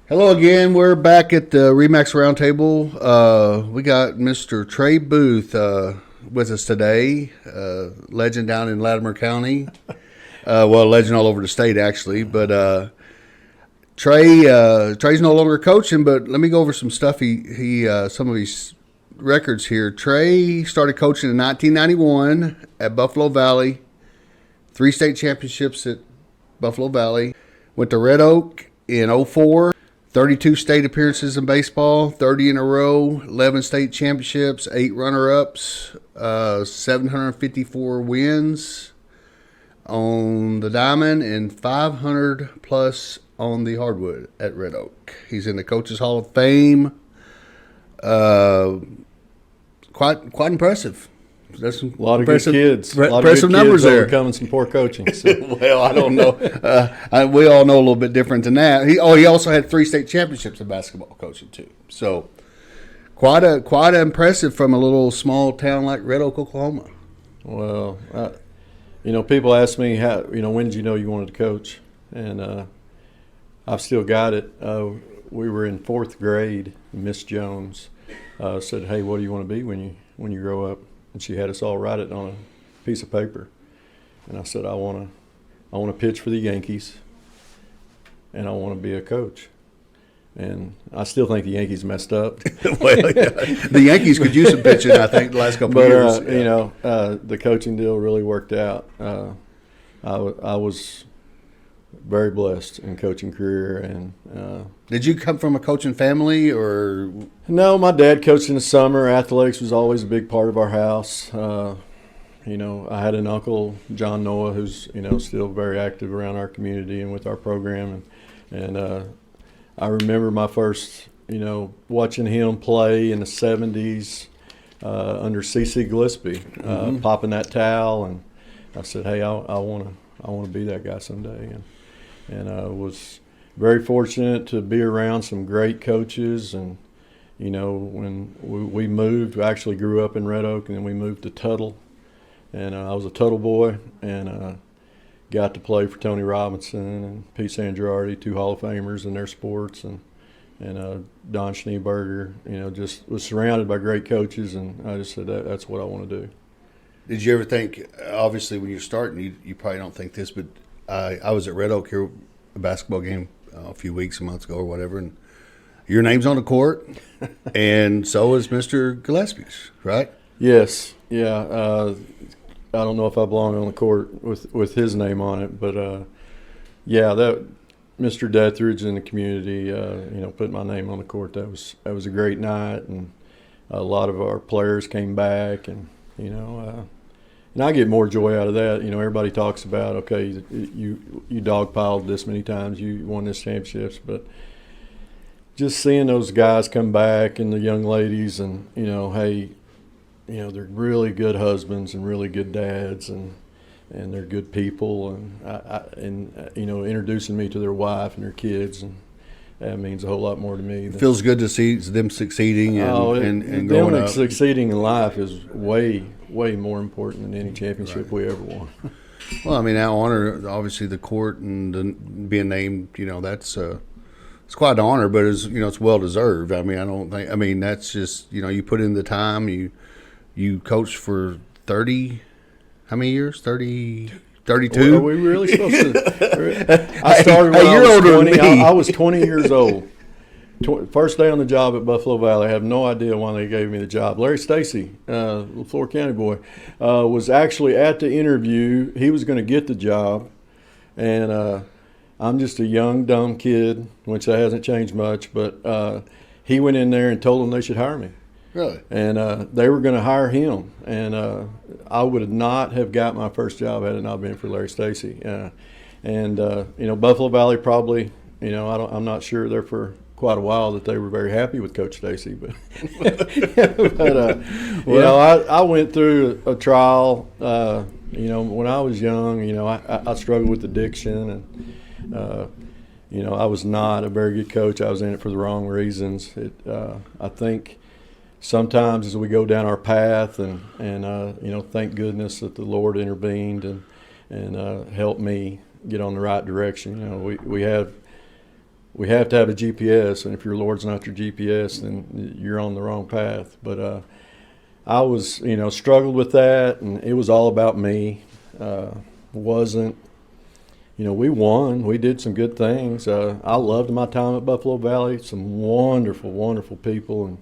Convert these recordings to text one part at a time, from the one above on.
Hello again. We're back at the Remax Roundtable. We got Mr. Trey Booth with us today, legend down in Latimer County. Legend all over the state, actually. But Trey's no longer coaching. But let me go over some stuff. Some of his records here. Trey started coaching in 1991 at Buffalo Valley. 3 state championships at Buffalo Valley. Went to Red Oak in 04. 32 state appearances in baseball, 30 in a row, 11 state championships, 8 runner-ups, 754 wins on the diamond, and 500 plus on the hardwood at Red Oak. He's in the Coaches Hall of Fame. Quite impressive. That's a lot of good kids. Impressive numbers there. Overcoming some poor coaching. So. Well, I don't know. We all know a little bit different than that. He also had 3 state championships in basketball coaching too. So quite impressive from a little small town like Red Oak, Oklahoma. Well, people ask me when did you know you wanted to coach, and I've still got it. We were in 4th grade. Miss Jones said, "Hey, what do you want to be when you grow up?" And she had us all write it on a piece of paper. And I said, I want to pitch for the Yankees, and I want to be a coach. And I still think the Yankees messed up. The Yankees could use some pitching, I think, the last couple of years. The coaching deal really worked out. I was very blessed in coaching career. And did you come from a coaching family, or? No, my dad coached in the summer. Athletics was always a big part of our house. I had an uncle, John Noah, who's still very active around our community and with our program, and I remember my first watching him play in the 70s under C.C. Gillespie, popping that towel, and I said, hey, I want to be that guy someday, and I was very fortunate to be around some great coaches. And when we moved, we actually grew up in Red Oak, and then we moved to Tuttle, and I was a Tuttle boy, and got to play for Tony Robinson and Pete Sangiardi, 2 Hall of Famers in their sports, and Don Schneeberger. Just was surrounded by great coaches, and I just said that's what I want to do. Did you ever think, obviously when you're starting, you probably don't think this, but I was at Red Oak here, a basketball game a few months ago or whatever, and your name's on the court, and so is Mr. Gillespie's, right? Yes, yeah. I don't know if I belong on the court with his name on it, but that Mr. Dethridge in the community, put my name on the court. That was a great night, and a lot of our players came back, and and I get more joy out of that. Everybody talks about, okay, you dogpiled this many times, you won this championships, but just seeing those guys come back and the young ladies, and they're really good husbands and really good dads, and they're good people, and introducing me to their wife and their kids, and that means a whole lot more to me. It feels good to see them succeeding and growing up. Succeeding in life is way more important than any championship we ever won. Well, I mean, that honor, obviously, the court and being named, that's it's quite an honor, but it's well deserved. I mean, that's just you put in the time. You coached for 30, how many years? 32? Are we really supposed to? I started when I was 20. I was 20 years old. First day on the job at Buffalo Valley. I have no idea why they gave me the job. Larry Stacy, LaFleur County boy, was actually at the interview. He was going to get the job, and I'm just a young, dumb kid, which that hasn't changed much, but he went in there and told them they should hire me. Really? And they were going to hire him, and I would not have got my first job had it not been for Larry Stacy. Buffalo Valley probably, I'm not sure there for quite a while that they were very happy with Coach Stacy, but I went through a trial. When I was young, I struggled with addiction, and I was not a very good coach. I was in it for the wrong reasons. I think sometimes as we go down our path, and thank goodness that the Lord intervened and helped me get on the right direction. We have we have to have a GPS, and if your Lord's not your GPS, then you're on the wrong path. But I was, struggled with that, and it was all about me. Wasn't, we won. We did some good things. I loved my time at Buffalo Valley. Some wonderful, wonderful people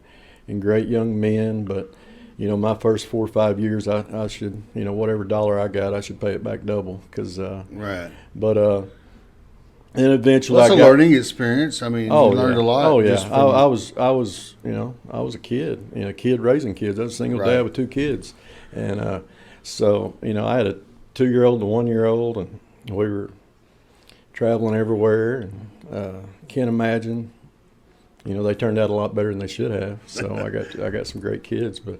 and great young men. But, my first 4 or 5 years, I should, whatever dollar I got, I should pay it back double. Right. But and eventually, Well, that's a learning experience. I mean, you learned a lot. Oh yeah, just from, I was, I was a kid, a kid raising kids. I was a single dad with 2 kids, and so I had a 2-year-old and a 1-year-old, and we were traveling everywhere, and can't imagine. They turned out a lot better than they should have. So I got some great kids, but.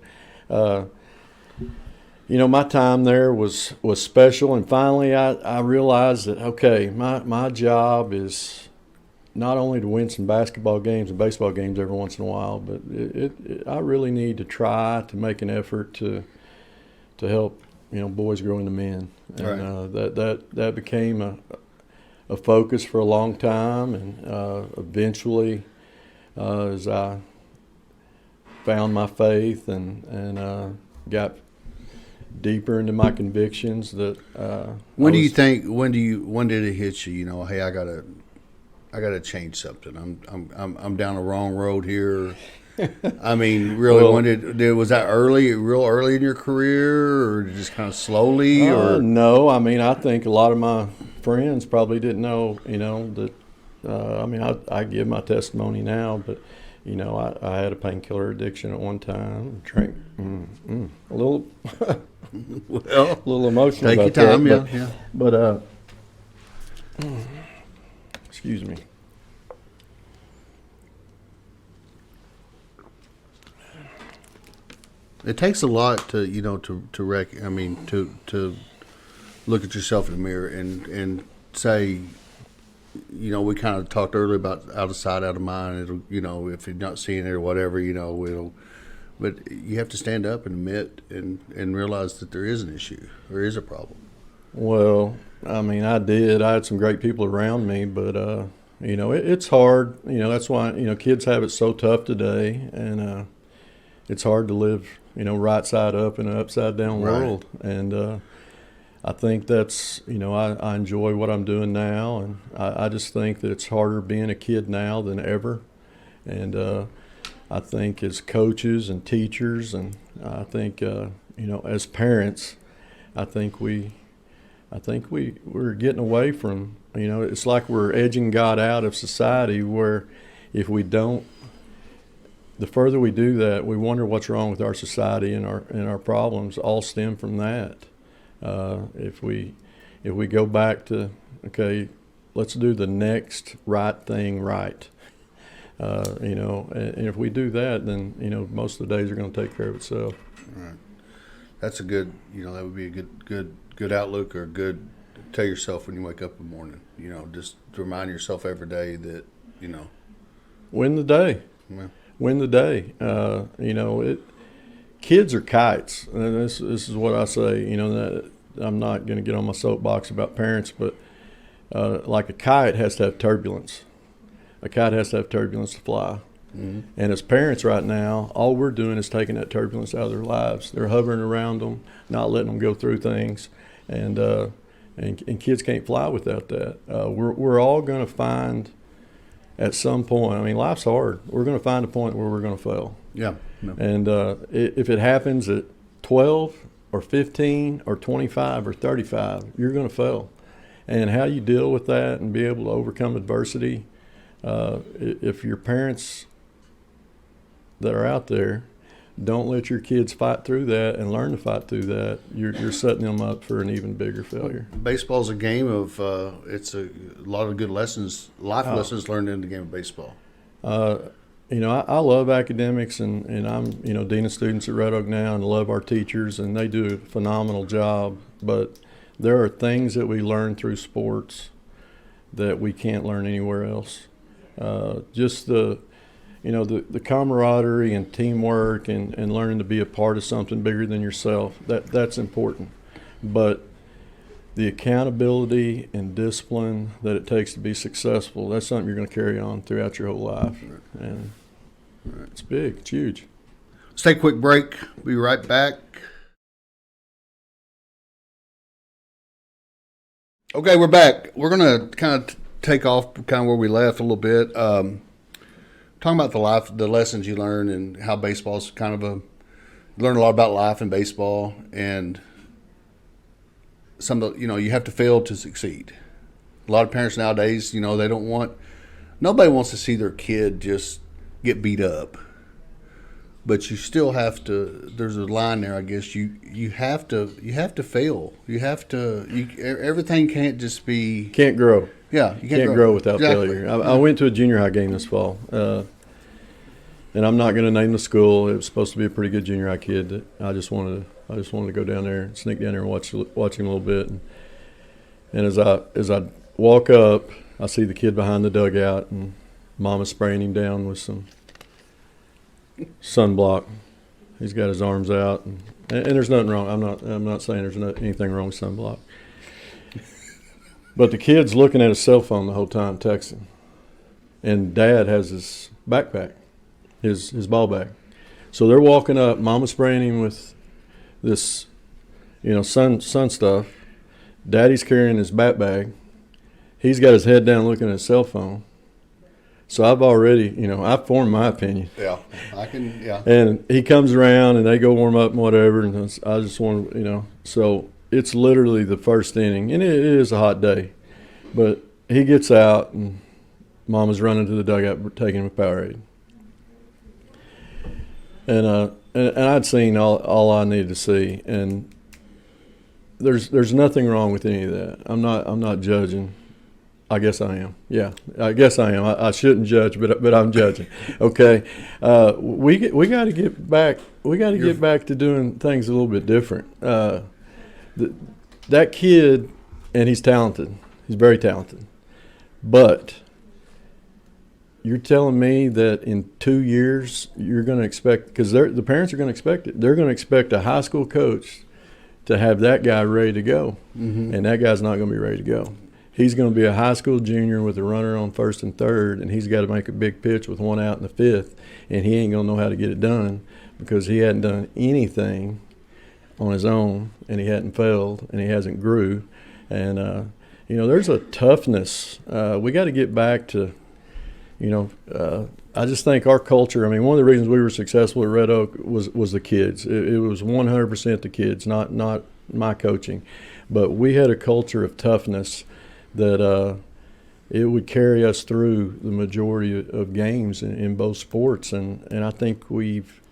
My time there was special, and finally I realized that, okay, my job is not only to win some basketball games and baseball games every once in a while, but I really need to try to make an effort to help boys grow into men, and that became a focus for a long time, and eventually, as I found my faith and got deeper into my convictions, that when did it hit you? Hey, I gotta change something. I'm down the wrong road here. I mean, really, well, was that real early in your career, or just kind of slowly? Or no, I mean, I think a lot of my friends probably didn't know, that. I give my testimony now, but. I had a painkiller addiction at one time. Drank a little, a little emotional. Take about your time, that, yeah. But excuse me. It takes a lot to to look at yourself in the mirror and say. We kind of talked earlier about out of sight, out of mind. It'll, if you're not seeing it or whatever, it'll. But you have to stand up and admit and realize that there is an issue, there is a problem. Well, I mean, I did. I had some great people around me, but it's hard. That's why kids have it so tough today, and it's hard to live right side up in an upside down world, and. I think that's, I enjoy what I'm doing now, and I just think that it's harder being a kid now than ever. And I think as coaches and teachers, and I think, as parents, I think we're getting away from, it's like we're edging God out of society, where if we don't, the further we do that, we wonder what's wrong with our society, and our problems all stem from that. If we go back to, okay, let's do the next right thing right, and if we do that, then most of the days are going to take care of itself. Right. That's a good, that would be a good outlook, or good tell yourself when you wake up in the morning. Just to remind yourself every day that win the day, win the day. Kids are kites, and this is what I say. That I'm not going to get on my soapbox about parents, but like a kite has to have turbulence. A kite has to have turbulence to fly. Mm-hmm. And as parents right now, all we're doing is taking that turbulence out of their lives. They're hovering around them, not letting them go through things, and kids can't fly without that. We're all going to find at some point. I mean, life's hard. We're going to find a point where we're going to fail. Yeah. No. And if it happens at 12 or 15 or 25 or 35, you're going to fail. And how you deal with that and be able to overcome adversity, if your parents that are out there don't let your kids fight through that and learn to fight through that, you're setting them up for an even bigger failure. Baseball's a game of it's a lot of good lessons, life lessons learned in the game of baseball. I love academics, and I'm, dean of students at Red Oak now, and love our teachers, and they do a phenomenal job. But there are things that we learn through sports that we can't learn anywhere else. Just the camaraderie and teamwork and learning to be a part of something bigger than yourself, that's important. But the accountability and discipline that it takes to be successful, that's something you're going to carry on throughout your whole life. And it's big. It's huge. Let's take a quick break. Be right back. Okay, we're back. We're going to kind of take off kind of where we left a little bit. Talking about the lessons you learn and how baseball's kind of you learn a lot about life in baseball, and you have to fail to succeed. A lot of parents nowadays, nobody wants to see their kid just get beat up. But you still have to. There's a line there, I guess. You have to fail. You have to. Everything can't just be. Can't grow. Yeah, you can't grow without exactly. failure. I went to a junior high game this fall, and I'm not going to name the school. It was supposed to be a pretty good junior high kid. I just wanted to go down there, sneak down there, and watch him a little bit. And as I walk up, I see the kid behind the dugout, and Mama's spraying him down with some sunblock. He's got his arms out, and there's nothing wrong. I'm not saying there's anything wrong with sunblock. But the kid's looking at his cell phone the whole time, texting. And Dad has his backpack, his ball bag. So they're walking up. Mama's spraying him with this, sun stuff. Daddy's carrying his backpack. He's got his head down looking at his cell phone. So I've already, I've formed my opinion. Yeah, I can, yeah. And he comes around and they go warm up and whatever. And I just want to, so it's literally the first inning. And it is a hot day. But he gets out and Mama's running to the dugout taking him a Powerade. And I'd seen all I needed to see. And there's nothing wrong with any of that. I'm not judging. I guess I am. Yeah, I guess I am. I shouldn't judge, but I'm judging. Okay, we got to get back. We got to get back to doing things a little bit different. That kid, and he's talented. He's very talented. But you're telling me that in 2 years you're going to expect, because the parents are going to expect it. They're going to expect a high school coach to have that guy ready to go, and that guy's not going to be ready to go. He's going to be a high school junior with a runner on first and third, and he's got to make a big pitch with one out in the fifth, and he ain't going to know how to get it done because he hadn't done anything on his own, and he hadn't failed, and he hasn't grew. And, there's a toughness. We got to get back to, I just think our culture, one of the reasons we were successful at Red Oak was the kids. It was 100% the kids, not my coaching. But we had a culture of toughness that it would carry us through the majority of games in both sports. And I think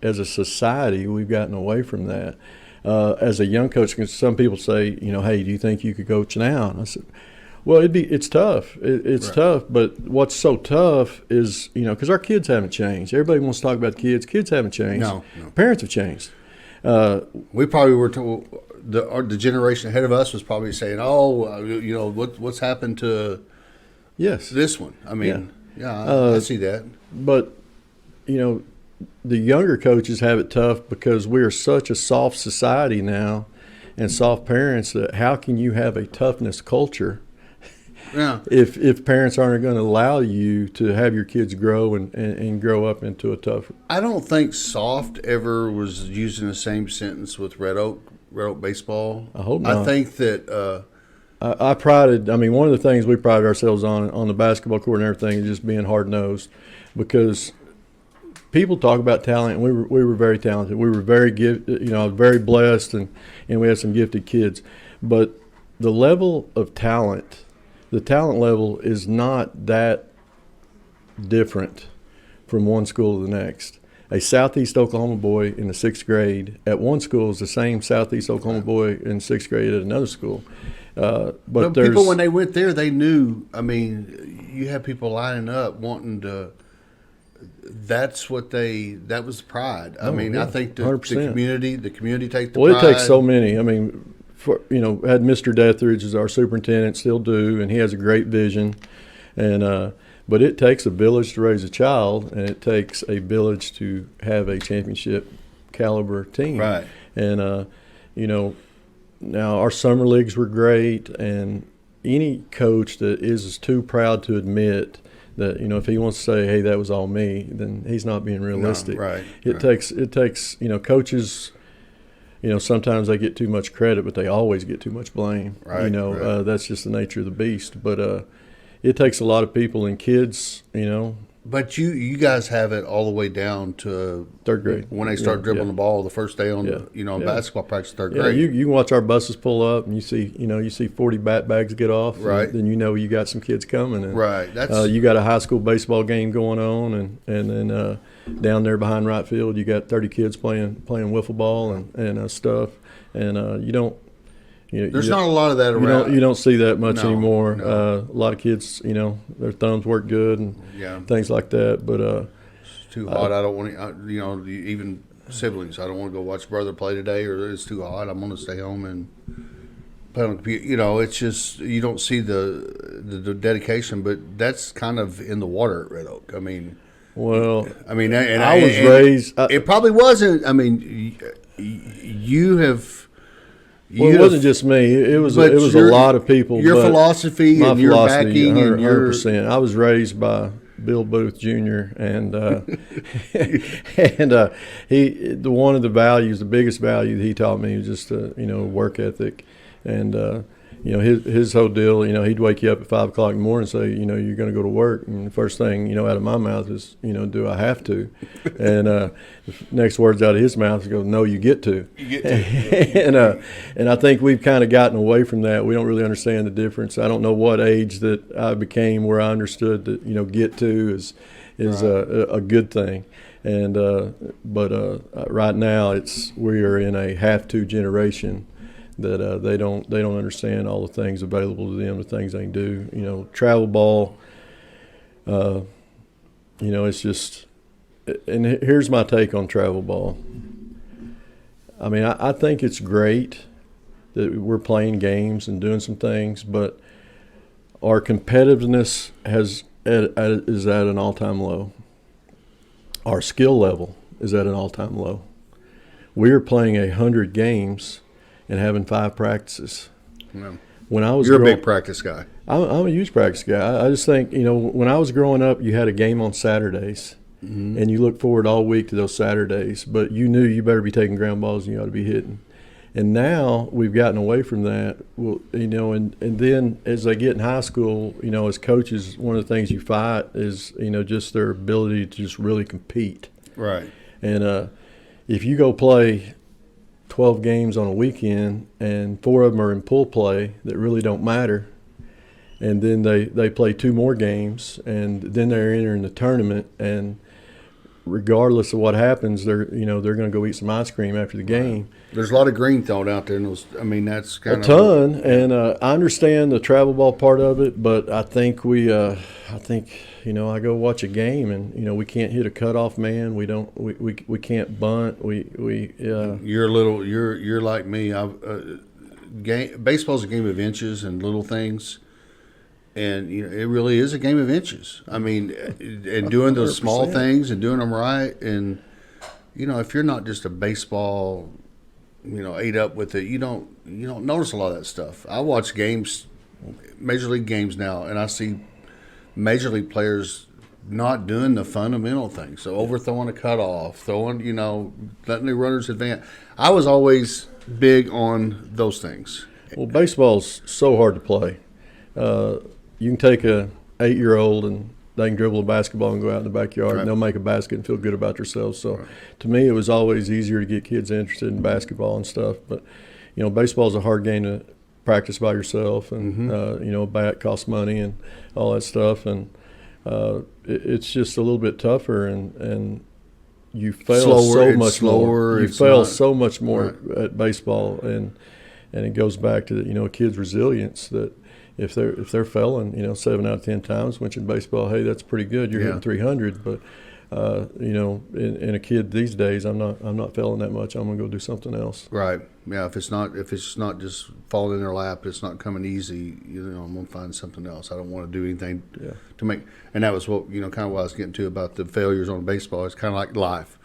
as a society, we've gotten away from that. As a young coach, some people say, hey, do you think you could coach now? And I said, well, it's tough. It's right. Tough, but what's so tough is, because our kids haven't changed. Everybody wants to talk about kids. Kids haven't changed. No. Parents have changed. We probably were told, the generation ahead of us was probably saying, what's happened to this one? I see that. But, the younger coaches have it tough because we are such a soft society now and soft parents that how can you have a toughness culture if parents aren't going to allow you to have your kids grow and grow up into a tough. I don't think soft ever was used in the same sentence with Red Oak baseball. I hope not. I think that one of the things we pride ourselves on the basketball court and everything is just being hard-nosed, because people talk about talent, and we were very talented. We were very very blessed, and we had some gifted kids. But the level of talent, the talent level is not that different from one school to the next. A Southeast Oklahoma boy in the 6th grade at one school is the same Southeast Oklahoma boy in 6th grade at another school. But people, when they went there, they knew. You had people lining up wanting to. That was pride. I think the community take the pride. Well, it takes so many. Had Mr. Deathridge as our superintendent, still do, and he has a great vision. And but it takes a village to raise a child, and it takes a village to have a championship caliber team. Right. And Now our summer leagues were great, and any coach that is too proud to admit that, if he wants to say, "Hey, that was all me," then he's not being realistic. No, right. It takes coaches. Sometimes they get too much credit, but they always get too much blame. Right. Right. That's just the nature of the beast. But it takes a lot of people and kids. But you guys have it all the way down to Third grade when they start dribbling the ball the first day on basketball practice, third grade. You can watch our buses pull up and you see 40 bat bags get off. Right. Then you got some kids coming. And, right. That's you got a high school baseball game going on, and then down there behind right field you got 30 kids playing wiffle ball and stuff. And you don't. There's not a lot of that around. You don't see that much anymore. No. A lot of kids, their thumbs work good and things like that. But it's too hot. I don't want to. Even siblings. I don't want to go watch brother play today, or it's too hot. I'm going to stay home and play on the computer. It's just you don't see the dedication. But that's kind of in the water at Red Oak. I mean, I was raised. It probably wasn't. I mean, you have. It wasn't just me. It was a lot of people. Your philosophy and your backing 100%. I was raised by Bill Booth Jr. and one of the values, the biggest value that he taught me was just work ethic, and his whole deal. He'd wake you up at 5 o'clock in the morning and say, you're going to go to work, and the first thing out of my mouth is, do I have to? And the next words out of his mouth is, no, you get to. You get to. And I think we've kind of gotten away from that. We don't really understand the difference. I don't know what age that I became where I understood that get to is right. a good thing. And but right now we are in a have to generation. That they don't understand all the things available to them, the things they can do. Travel ball. It's just. And here's my take on travel ball. I mean, I think it's great that we're playing games and doing some things, but our competitiveness is at an all-time low. Our skill level is at an all-time low. We are playing 100 games and having 5 practices. Yeah. When I was You're a big practice guy. I'm a huge practice guy. I just think, when I was growing up, you had a game on Saturdays, mm-hmm. and you look forward all week to those Saturdays, but you knew you better be taking ground balls and you ought to be hitting. And now we've gotten away from that. Well, and then as they get in high school, as coaches, one of the things you fight is, just their ability to just really compete. Right. And if you go play 12 games on a weekend and 4 of them are in pool play that really don't matter, and then they play 2 more games and then they're entering the tournament, and regardless of what happens, they're going to go eat some ice cream after the game. There's a lot of green thrown out there, and that's kind of a ton. And I understand the travel ball part of it, but I think I go watch a game and we can't hit a cutoff man. We can't bunt. You're like me. Baseball's a game of inches and little things. And it really is a game of inches. I mean, and doing those small things and doing them right, and if you're not just a baseball, ate up with it, you don't notice a lot of that stuff. I watch games, major league games now, and I see major league players not doing the fundamental things. So overthrowing a cutoff, letting the runners advance. I was always big on those things. Well, baseball's so hard to play. You can take a 8-year-old and they can dribble a basketball and go out in the backyard, right. And they'll make a basket and feel good about themselves. So right. To me, it was always easier to get kids interested in basketball and stuff. But, baseball's a hard game to practice by yourself, and, mm-hmm. A bat costs money and all that stuff. And it's just a little bit tougher, and you fail so much more. You fail so much more at baseball, and it goes back to a kid's resilience that if they're failing 7 out of 10 times, which in baseball, hey, that's pretty good. You're hitting 300, but in a kid these days, I'm not failing that much. I'm gonna go do something else. Right. Yeah. If it's not just falling in their lap, it's not coming easy. I'm gonna find something else. I don't want to do anything to make. And that was what kind of what I was getting to about the failures on baseball. It's kind of like life.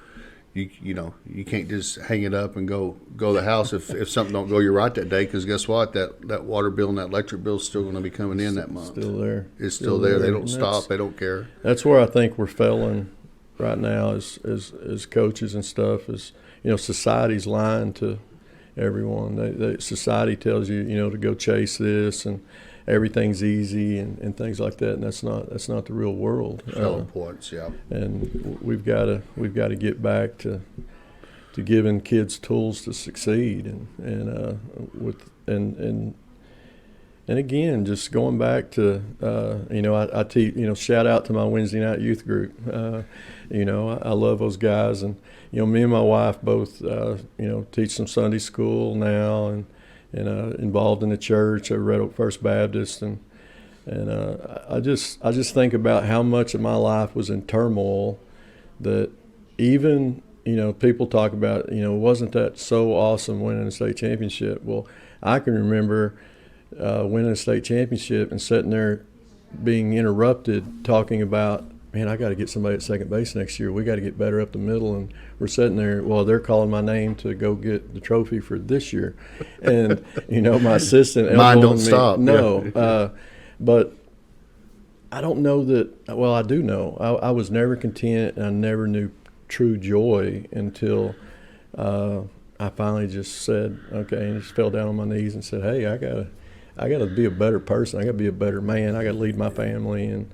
you can't just hang it up and go to the house if something don't go your right that day, because guess what, that water bill and that electric bill is still going to be coming in that month. Still there. It's still there. They don't stop. They don't care. That's where I think we're failing right now as coaches and stuff. Is society's lying to everyone. Society tells you to go chase this and everything's easy and things like that, and that's not the real world. Selling points, yeah. And we've got to get back to giving kids tools to succeed, and again, just going back to I teach, shout out to my Wednesday night youth group. I love those guys, and me and my wife both teach some Sunday school now, and involved in the church at Red Oak First Baptist, and I just think about how much of my life was in turmoil, that even people talk about wasn't that so awesome winning a state championship. Well, I can remember winning a state championship and sitting there being interrupted talking about, man, I got to get somebody at second base next year. We got to get better up the middle. And we're sitting there, well, they're calling my name to go get the trophy for this year. And, my assistant. Mine don't stop. No. Yeah. But I don't know that, well, I do know. I was never content, and I never knew true joy until I finally just said, okay, and just fell down on my knees and said, hey, I got to be a better person. I got to be a better man. I got to lead my family. And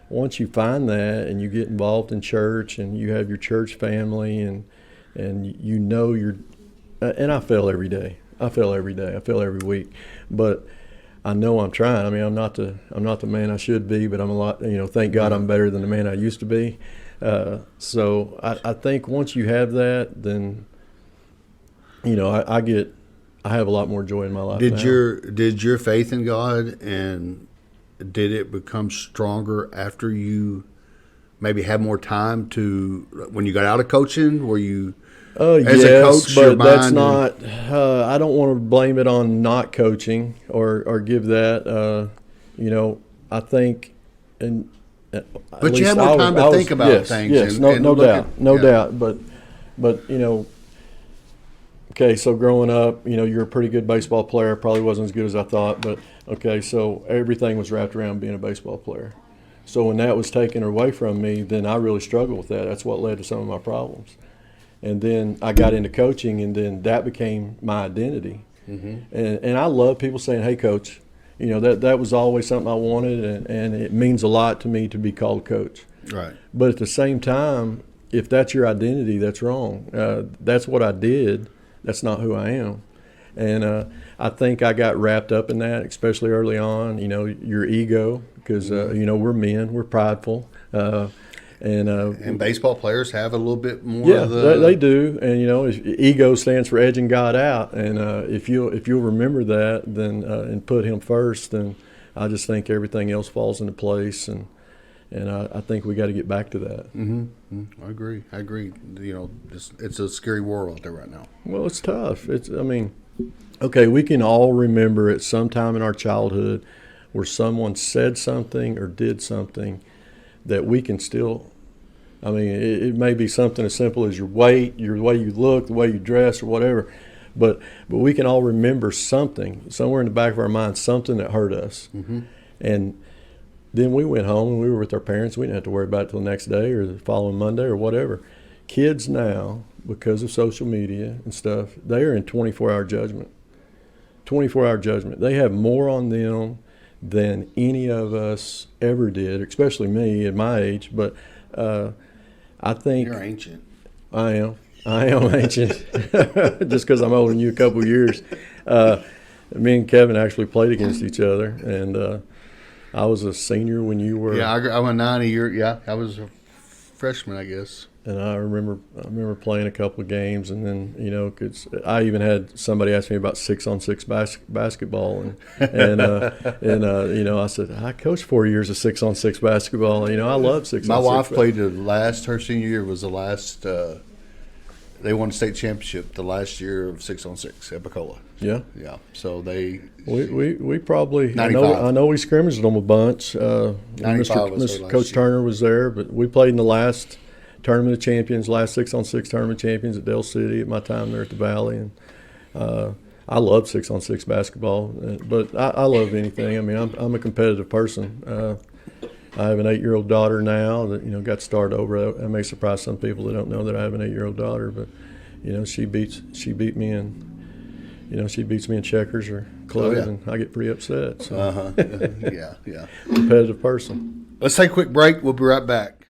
once you find that and you get involved in church and you have your church family and you're and I fail every day. I fail every week, but I know I'm trying. I mean, I'm not the man I should be, but I'm a lot. Thank God I'm better than the man I used to be. So I think once you have that, then I have a lot more joy in my life. Did your faith in God, and did it become stronger after you maybe had more time to, when you got out of coaching? Were you as a coach? But that's not. I don't want to blame it on not coaching or give that. I think, and but you had more time to think about things. Yes, no doubt. But okay, so growing up, you're a pretty good baseball player. Probably wasn't as good as I thought, but okay, so everything was wrapped around being a baseball player. So when that was taken away from me, then I really struggled with that. That's what led to some of my problems. And then I got into coaching, and then that became my identity. Mm-hmm. And I love people saying, hey, coach. That was always something I wanted, and it means a lot to me to be called coach. Right. But at the same time, if that's your identity, that's wrong. That's what I did. That's not who I am. And I think I got wrapped up in that, especially early on, your ego, because, we're men, we're prideful. And baseball players have a little bit more. Yeah, they do. And, ego stands for edging God out. And if you'll remember that then and put him first, then I just think everything else falls into place. And I think we got to get back to that. Mm-hmm. Mm-hmm. I agree. It's a scary world out there right now. Well, it's tough. Okay, we can all remember at some time in our childhood where someone said something or did something that we can still, it may be something as simple as your weight, the way you look, the way you dress, or whatever, but we can all remember something, somewhere in the back of our mind, something that hurt us. Mm-hmm. And then we went home and we were with our parents. We didn't have to worry about it till the next day or the following Monday or whatever. Kids now, because of social media and stuff, they are in 24-hour judgment. 24-hour judgment. They have more on them than any of us ever did, especially me at my age. But I think you're ancient. I am ancient, just because I'm older than you a couple of years. Me and Kevin actually played against each other, and I was a senior when you were. Yeah, I'm a 90 year. Yeah, I was a freshman, I guess. And I remember playing a couple of games, and then cause I even had somebody ask me about 6-on-6 basketball, and I said I coached 4 years of 6-on-6 basketball. I love 6-on-6. My wife played her senior year was the last. They won the state championship the last year of 6-on-6 at Bacola. Yeah. Yeah. So we probably 95. I know we scrimmaged them a bunch. 95 was Coach year. Turner was there, but we played in the last tournament of champions, last 6-on-6 tournament champions at Dale City at my time there at the Valley. And I love 6-on-6 basketball, but I love anything. I mean, I'm a competitive person. I have an 8-year-old daughter now that, you know, got started over. That may surprise some people that don't know that I have an 8-year-old daughter, but, you know, she beats me in checkers or clothes, and I get pretty upset. So. Yeah. Competitive person. Let's take a quick break. We'll be right back.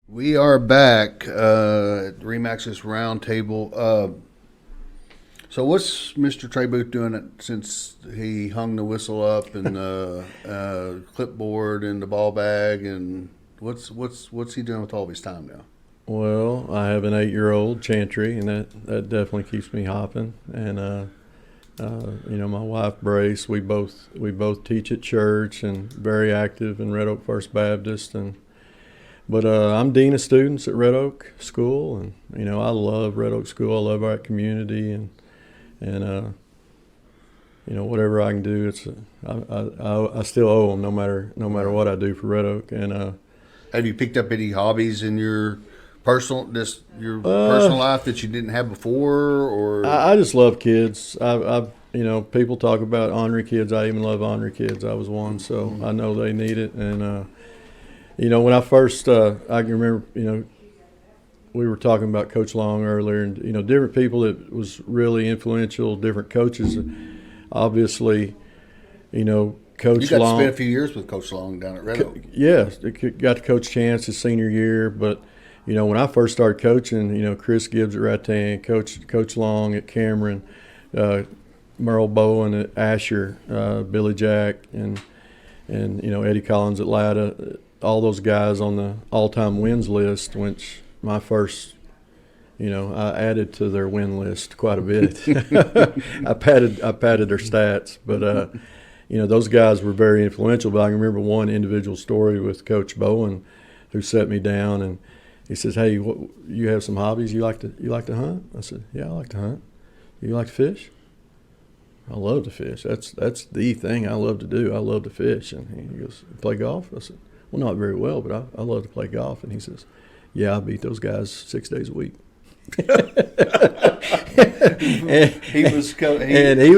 We are back at Remax's Roundtable. So what's Mr. Trey Booth doing since he hung the whistle up and clipboard and the ball bag, and what's he doing with all of his time now? Well, I have an 8-year-old, Chantry, and that definitely keeps me hopping. And you know, my wife Brace, we both teach at church and very active in Red Oak First Baptist. But I'm dean of students at Red Oak School, and you know, I love Red Oak School. I love our community, and you know, whatever I can do, I still owe them no matter what I do for Red Oak. And have you picked up any hobbies in your personal life that you didn't have before? Or I just love kids. I've you know, people talk about ornery kids. I even love ornery kids. I was one, so I know they need it. And you know, when I first, I can remember, you know, we were talking about Coach Long earlier, and you know, different people that was really influential, different coaches. Obviously, you know, Coach you got Long. to spend a few years with Coach Long down at Red Oak. Yes, got to coach Chance his senior year, but you know, when I first started coaching, you know, Chris Gibbs at Rattan, Coach Long at Cameron, Merle Bowen at Asher, Billy Jack, and you know, Eddie Collins at Latta. All those guys on the all-time wins list, which my first, you know, I added to their win list quite a bit. I padded their stats, but you know, those guys were very influential. But I can remember one individual story with Coach Bowen, who set me down, and he says, "Hey, you have some hobbies? You like to hunt?" I said, "Yeah, I like to hunt." "You like to fish?" "I love to fish. That's the thing I love to do. I love to fish." And he goes, "Play golf?" I said, "Well, not very well, but I love to play golf." And he says, "Yeah, I beat those guys 6 days a week." and he was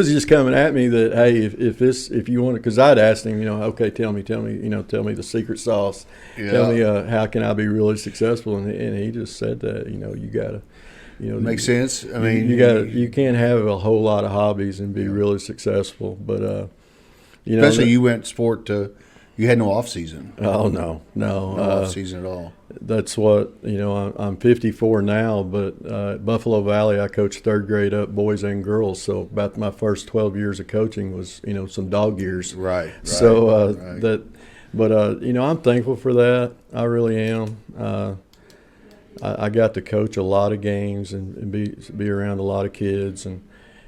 just coming at me that, hey, if you want to, because I'd asked him, you know, okay, tell me the secret sauce. Yeah. Tell me how can I be really successful, and he just said that, you know, you gotta, you know, makes sense. I mean, you can't have a whole lot of hobbies and be really successful, but you know, especially you went sport to. You had no off season. Oh no off season at all. That's what, you know. I'm 54 now, but at Buffalo Valley I coached third grade up, boys and girls. So about my first 12 years of coaching was, you know, some dog years. Right. So but you know, I'm thankful for that. I really am. I got to coach a lot of games and be around a lot of kids, and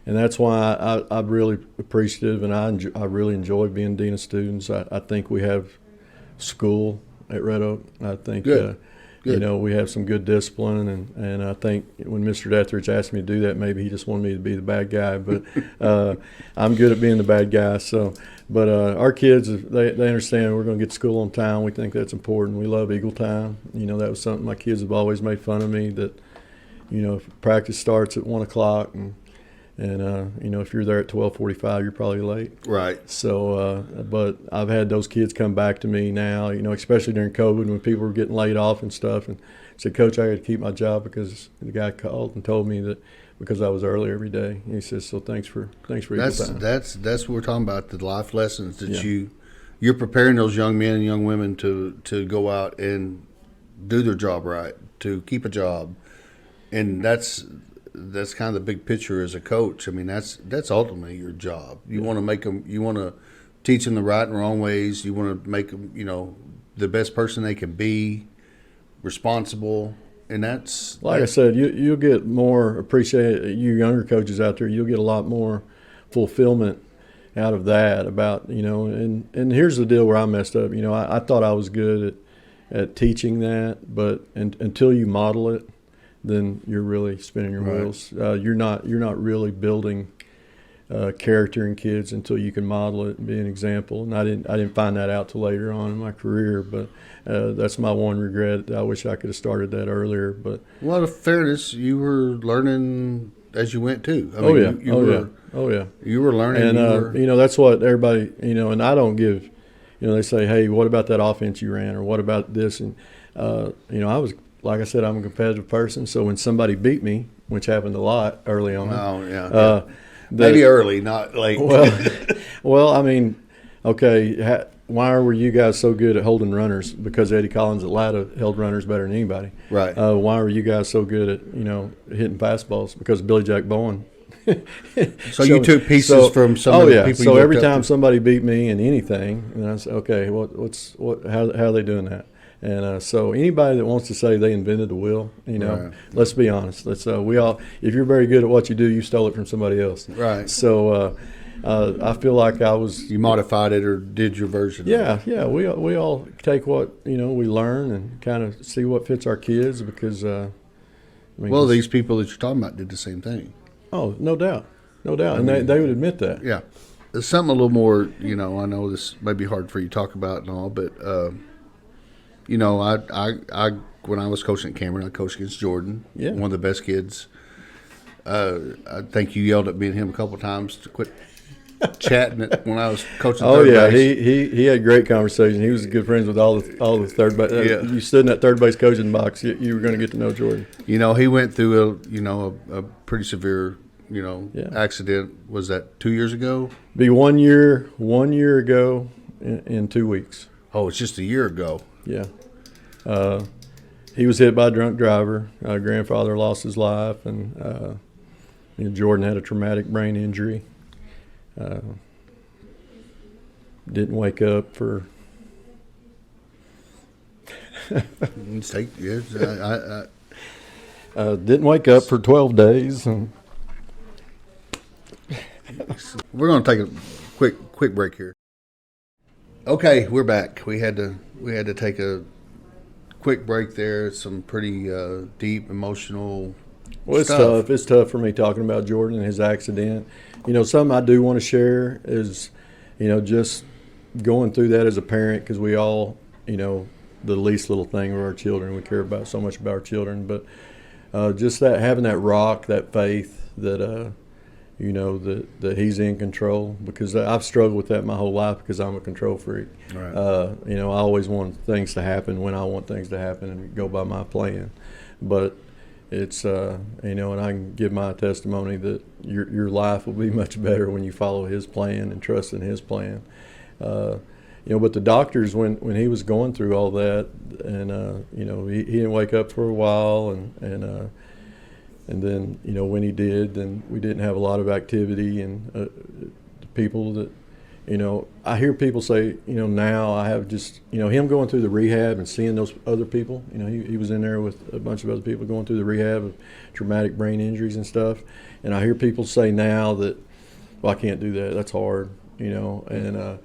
that's why I'm really appreciative, and I really enjoy being dean of students. I think we have school at Red Oak. I think Good. You know, we have some good discipline, and I think when Mr. Dethridge asked me to do that, maybe he just wanted me to be the bad guy, but I'm good at being the bad guy. So, but our kids, they understand we're going to get to school on time. We think that's important. We love Eagle time. You know, that was something my kids have always made fun of me, that, you know, if practice starts at 1 o'clock and you know, if you're there at 12:45, you're probably late. Right. So, but I've had those kids come back to me now, you know, especially during COVID when people were getting laid off and stuff, and said, "Coach, I got to keep my job because the guy called and told me that because I was early every day." And he says, "So thanks for Eagle time." That's what we're talking about, the life lessons that you're preparing those young men and young women to go out and do their job right, to keep a job, and that's kind of the big picture as a coach. I mean, that's ultimately your job. You want to make them, you want to teach them the right and wrong ways. You want to make them, you know, the best person they can be, responsible, and that's like I said, you'll get more appreciate. You younger coaches out there, you'll get a lot more fulfillment out of that. About, you know, and here's the deal where I messed up. You know, I thought I was good at teaching that, but until you model it, then you're really spinning your wheels. You're not really building character in kids until you can model it and be an example. And I didn't find that out till later on in my career, but that's my one regret. I wish I could have started that earlier. But well, in fairness, you were learning as you went too. I oh mean, yeah, oh yeah. You were learning, and you know, that's what everybody, you know. And I don't give, you know, they say, hey, what about that offense you ran, or what about this? And you know, I was, like I said, I'm a competitive person. So when somebody beat me, which happened a lot early on, maybe early, not late. Well, I mean, okay, why were you guys so good at holding runners? Because Eddie Collins at Latta held runners better than anybody. Right. Why were you guys so good at, you know, hitting fastballs? Because Billy Jack Bowen. So you took pieces from some of the people you so every looked up time to. somebody beat me in anything, and I said, okay, how are they doing that? And so anybody that wants to say they invented the wheel, you know, Right. let's be honest. Let's we all, if you're very good at what you do, you stole it from somebody else. Right. So I feel like I was. You modified it or did your version. Yeah, yeah. We all take what, you know, we learn and kind of see what fits our kids because. I mean, Well, these people that you're talking about did the same thing. Oh, no doubt, and they would admit that. Yeah. There's something a little more, you know, I know this may be hard for you to talk about and all, but, you know, I when I was coaching at Cameron, I coached against Jordan, one of the best kids. I think you yelled at me and him a couple of times to quit chatting it when I was coaching third base. He had great conversation. He was good friends with all the third base. You stood in that third base coaching box, you were going to get to know Jordan. You know, he went through a pretty severe, you know, accident. Was that 2 years ago? Be 1 year ago in 2 weeks. Oh, it's just a year ago. Yeah. He was hit by a drunk driver. Grandfather lost his life, and Jordan had a traumatic brain injury. Didn't wake up for. Didn't wake up for 12 days. And we're going to take a quick break here. Okay, we're back. We had to take a quick break there. Some pretty deep, emotional. Well, it's stuff. tough. It's tough for me talking about Jordan and his accident. You know, something I do want to share is, you know, just going through that as a parent, because we all, you know, the least little thing of our children. We care about so much about our children, but just that having that rock, that faith that, you know, that he's in control, because I've struggled with that my whole life because I'm a control freak. Right. You know, I always want things to happen when I want things to happen and go by my plan, but it's you know, and I can give my testimony that your life will be much better when you follow his plan and trust in his plan. You know, but the doctors, when he was going through all that, and you know, he didn't wake up for a while, and then, you know, when he did, then we didn't have a lot of activity, and the people that, you know, I hear people say, you know, now I have just, you know, him going through the rehab and seeing those other people, you know, he was in there with a bunch of other people going through the rehab of traumatic brain injuries and stuff. And I hear people say now that, well, I can't do that. That's hard, you know, and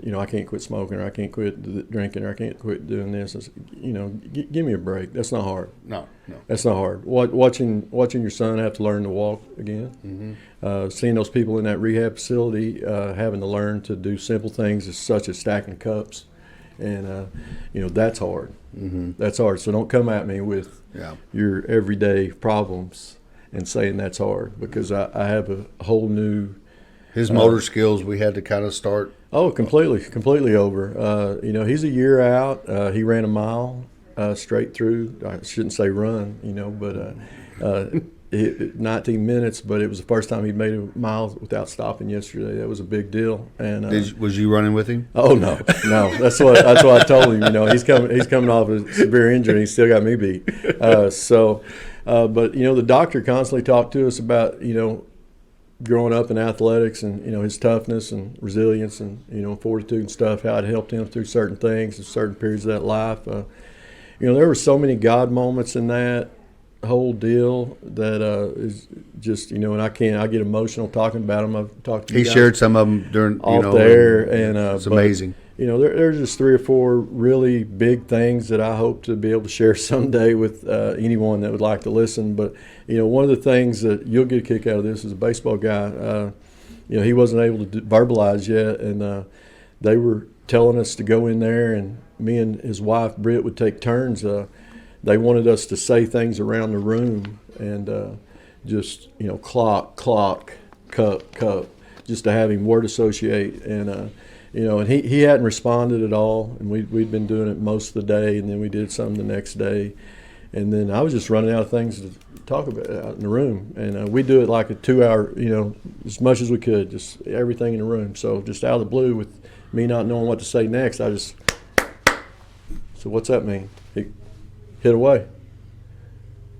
you know, I can't quit smoking, or I can't quit drinking, or I can't quit doing this. It's, you know, give me a break. That's not hard. No. That's not hard. Watching your son have to learn to walk again, seeing those people in that rehab facility having to learn to do simple things such as stacking cups, and you know, that's hard. Mm-hmm. That's hard. So don't come at me with your everyday problems and saying that's hard, because I have a whole new. His motor skills, we had to kind of start. Oh, completely over. You know, he's a year out. He ran a mile straight through. I shouldn't say run, you know, but 19 minutes. But it was the first time he'd made a mile without stopping yesterday. That was a big deal. And was you running with him? Oh no. That's what I told him. You know, he's coming off a severe injury, and he's still got me beat. But you know, the doctor constantly talked to us about, you know, growing up in athletics, and, you know, his toughness and resilience and, you know, fortitude and stuff, how it helped him through certain things in certain periods of that life. You know, there were so many God moments in that whole deal that is just, you know, and I get emotional talking about them. I've talked to you He guys shared some of them during, off there, and it's amazing. You know, there's just 3 or 4 really big things that I hope to be able to share someday with anyone that would like to listen. But, you know, one of the things that you'll get a kick out of this as a baseball guy, he wasn't able to verbalize yet, and they were telling us to go in there, and me and his wife Britt would take turns. They wanted us to say things around the room, and just clock, cup, just to have him word associate, and and he hadn't responded at all, and we'd been doing it most of the day, and then we did some the next day, and then I was just running out of things to talk about out in the room, and we do it like a 2-hour, as much as we could, just everything in the room. So just out of the blue, with me not knowing what to say next, I just so what's that mean? He hit away.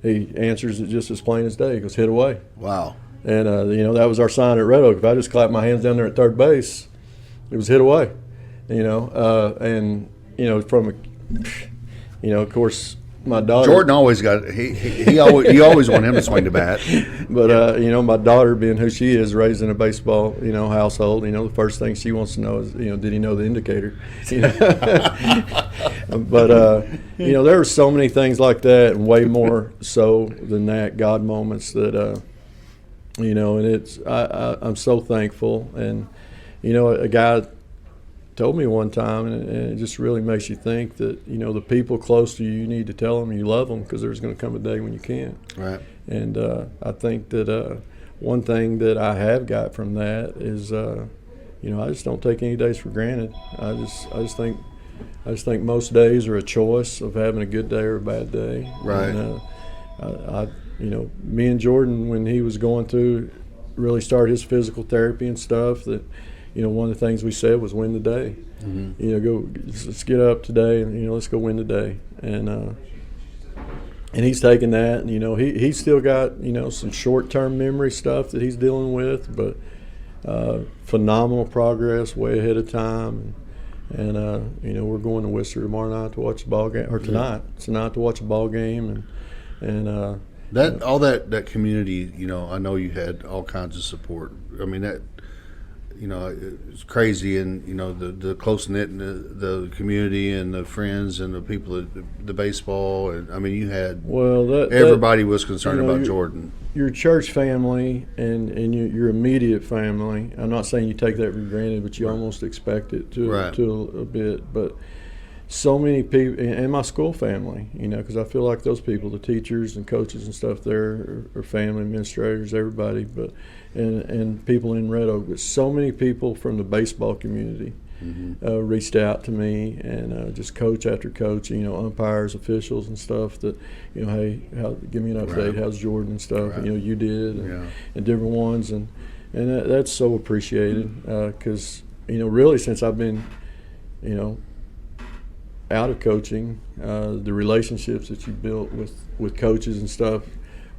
He answers it just as plain as day. He goes, hit away. Wow. And that was our sign at Red Oak. If I just clapped my hands down there at third base, it was hit away. From of course, my daughter. Jordan always got he always you always want him to swing the bat. But my daughter, being who she is, raised in a baseball household, the first thing she wants to know is did he know the indicator? But there were so many things like that, and way more so than that, God moments that and it's I'm so thankful. And a guy told me one time, and it just really makes you think that the people close to you need to tell them you love them, because there's going to come a day when you can't. Right. And I think that one thing that I have got from that is I just don't take any days for granted. I just think most days are a choice of having a good day or a bad day. Right. And me and Jordan, when he was going through, really started his physical therapy and stuff, that one of the things we said was win the day. Mm-hmm. Let's get up today, and let's go win the day. And he's taken that, and he's still got some short-term memory stuff that he's dealing with, but phenomenal progress, way ahead of time. And we're going to Worcester tomorrow night to watch a ball game, or tonight to watch a ball game, and that all that community. I know you had all kinds of support. I mean that. It's crazy, and the close knit and the community and the friends and the people at the baseball, and I mean you had everybody was concerned about Jordan. Your church family and your immediate family. I'm not saying you take that for granted, but you almost expect it to a bit. But so many people, and my school family, because I feel like those people, the teachers and coaches and stuff there, are family, administrators, everybody, but and people in Red Oak. But so many people from the baseball community reached out to me, and just coach after coach, umpires, officials and stuff, that, hey, give me an update, how's Jordan and stuff, you did, and different ones, and that's so appreciated, because, really since I've been, out of coaching, the relationships that you built with coaches and stuff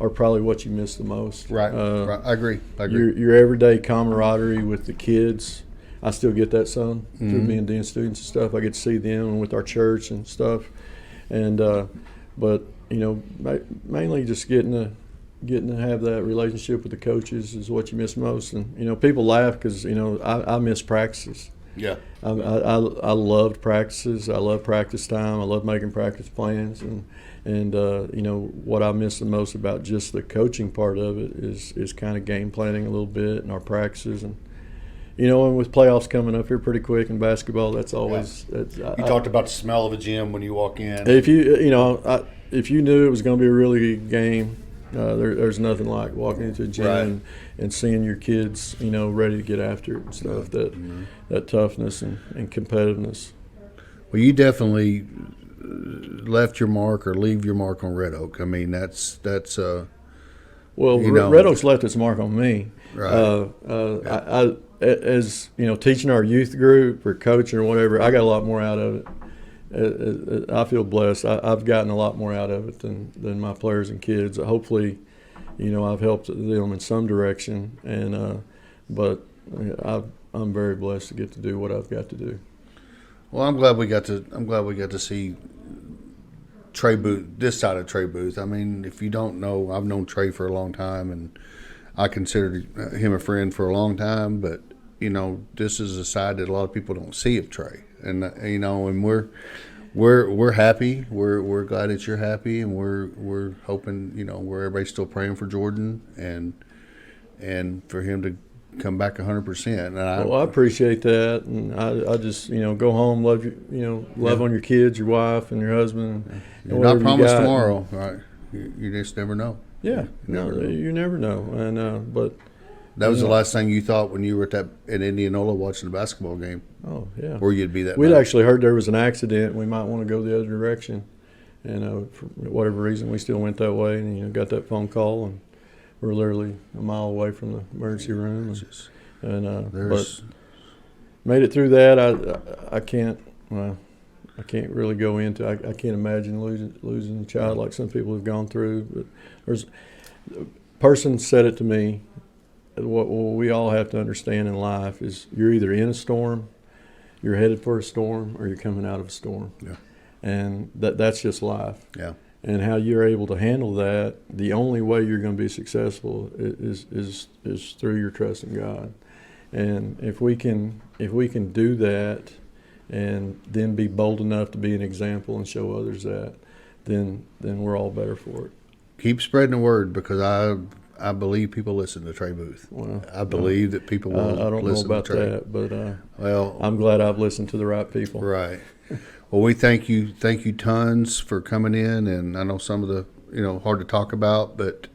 are probably what you miss the most. Right. I agree. Your everyday camaraderie with the kids, I still get that some through being dean students and stuff. I get to see them, and with our church and stuff. And but mainly just getting to have that relationship with the coaches is what you miss most. And people laugh because I miss practices. Yeah. I loved practices. I love practice time. I love making practice plans, and what I miss the most about just the coaching part of it is kind of game planning a little bit, and our practices, and with playoffs coming up here pretty quick in basketball, that's always. You talked about the smell of a gym when you walk in. If you knew it was going to be a really good game, there's nothing like walking into a gym and seeing your kids, ready to get after it and stuff. That toughness and competitiveness. Well, you definitely left your mark or leave your mark on Red Oak. I mean, that's. Red Oak's left its mark on me. Right. I as teaching our youth group or coaching or whatever, I got a lot more out of it. I feel blessed. I've gotten a lot more out of it than my players and kids. Hopefully, I've helped them in some direction, and but I'm very blessed to get to do what I've got to do. Well, I'm glad we got to see Trey Booth, this side of Trey Booth. I mean, if you don't know, I've known Trey for a long time, and I considered him a friend for a long time. But this is a side that a lot of people don't see of Trey, and and we're happy. We're glad that you're happy, and we're hoping where everybody's still praying for Jordan and for him to come back 100%. And Well, I appreciate that, and I just go home, love love on your kids, your wife, and your husband. And you're whatever not promised you got. tomorrow, right? You just never know. Yeah, You never know. you never know. But That was the last thing you thought when you were in Indianola watching a basketball game, oh yeah, where you'd be that we'd night. actually heard there was an accident. We might want to go the other direction, and for whatever reason, we still went that way, and got that phone call, and we're literally a mile away from the emergency room, but made it through that. I can't. Well, I can't really go into. I can't imagine losing a child like some people have gone through. But there's a person said it to me. What we all have to understand in life is you're either in a storm, you're headed for a storm, or you're coming out of a storm. Yeah. And that's just life. Yeah. And how you're able to handle that, the only way you're going to be successful is through your trust in God. And if we can do that, and then be bold enough to be an example and show others that, then we're all better for it. Keep spreading the word, because I believe people listen to Trey Booth. Well, I believe that people will I don't listen know about to Trey. that, but Well, I'm glad I've listened to the right people. right. Well, we thank you tons for coming in, and I know some of the hard to talk about, but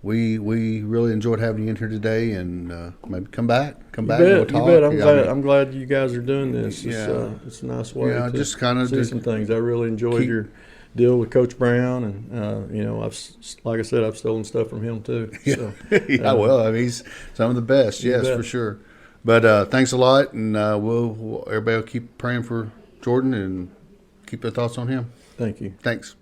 we really enjoyed having you in here today, and maybe come back. And we'll talk. You bet. I'm glad you guys are doing this. It's a nice way to just kind of see some things. I really enjoyed your deal with Coach Brown, and like I said, I've stolen stuff from him too. So, well, he's some of the best, yes, for sure. But thanks a lot, and everybody will keep praying for Jordan and keep their thoughts on him. Thank you. Thanks.